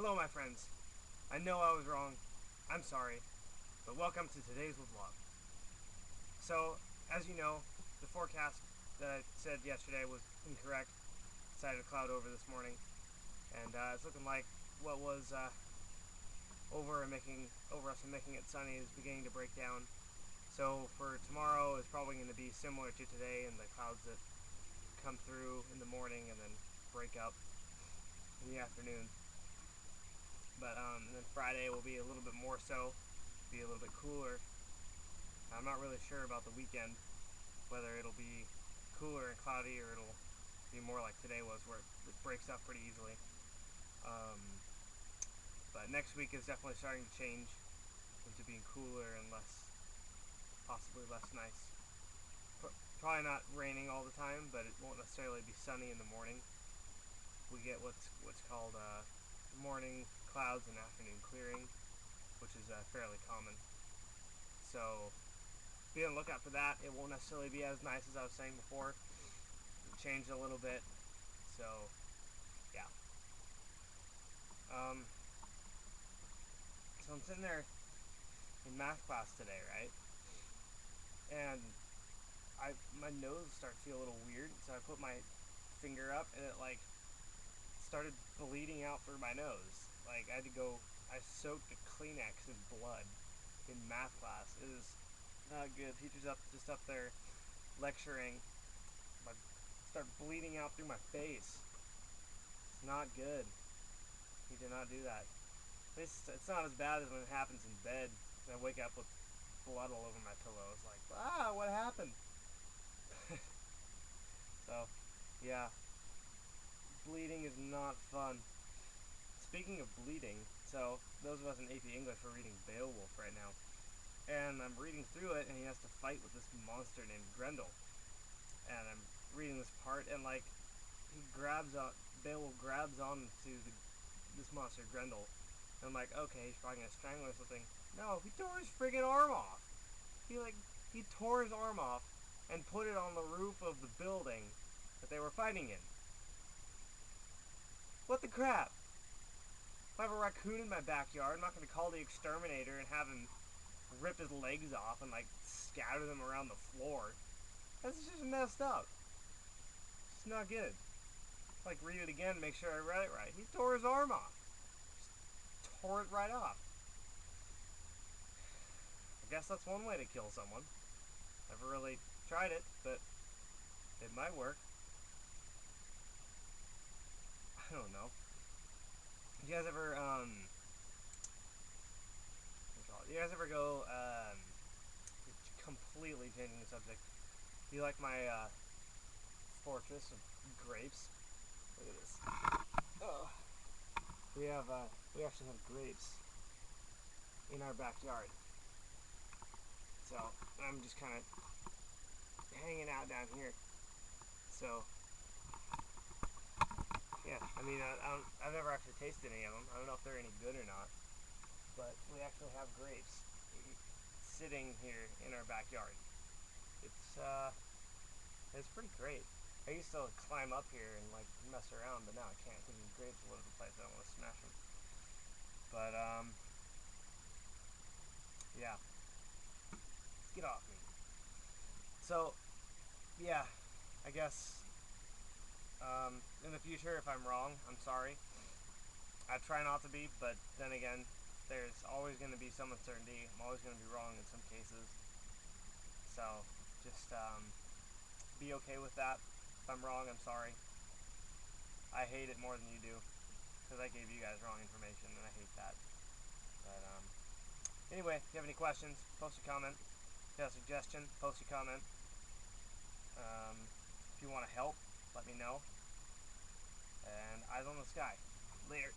Hello my friends, I know I was wrong, I'm sorry, but welcome to today's vlog. So, as you know, the forecast that I said yesterday was incorrect. Decided to cloud over this morning, and it's looking like what was over us and making it sunny is beginning to break down. So for tomorrow is probably going to be similar to today, and the clouds that come through in the morning and then break up in the afternoon. But then Friday will be a little bit more so, be a little bit cooler. I'm not really sure about the weekend, whether it'll be cooler and cloudy or it'll be more like today was, where it breaks up pretty easily. But next week is definitely starting to change into being cooler and possibly less nice. Probably not raining all the time, but it won't necessarily be sunny in the morning. We get what's called morning clouds and afternoon clearing, which is fairly common. So be on the lookout for that. It won't necessarily be as nice as I was saying before. It changed a little bit, so yeah. So I'm sitting there in math class today, right? And my nose started to feel a little weird, so I put my finger up and it like started bleeding out through my nose. Like I soaked a Kleenex in blood in math class. It was not good. Teacher's just up there lecturing. I start bleeding out through my face. It's not good. He did not do that. At least it's not as bad as when it happens in bed. And I wake up with blood all over my pillow. It's like, what happened? So, yeah. Bleeding is not fun. Speaking of bleeding, so those of us in AP English are reading Beowulf right now. And I'm reading through it, and he has to fight with this monster named Grendel. And I'm reading this part, and like, Beowulf grabs onto this monster, Grendel. And I'm like, okay, he's probably gonna strangle or something. No, he tore his friggin' arm off. He tore his arm off and put it on the roof of the building that they were fighting in. What the crap? If I have a raccoon in my backyard, I'm not gonna call the exterminator and have him rip his legs off and like scatter them around the floor. That's just messed up. It's not good. Like, read it again, make sure I read it right. He tore his arm off. Just tore it right off. I guess that's one way to kill someone. Never really tried it, but it might work. I don't know. You guys ever go completely changing the subject? Do you like my fortress of grapes? Look at this. Oh. We actually have grapes in our backyard. So I'm just kind of hanging out down here. So yeah, I mean, I've never actually tasted any of them. I don't know if they're any good or not, but we actually have grapes sitting here in our backyard. It's pretty great. I used to climb up here and like mess around, but now I can't because these grapes all over the place. I don't want to smash them. But yeah, get off me. So yeah, I guess in the future, if I'm wrong, I'm sorry. I try not to be, but then again, there's always going to be some uncertainty. I'm always going to be wrong in some cases. So just be okay with that. If I'm wrong, I'm sorry. I hate it more than you do because I gave you guys wrong information, and I hate that. But anyway, if you have any questions, post a comment. If you have a suggestion, post a comment. If you want to help, let me know. And eyes on the sky. Later.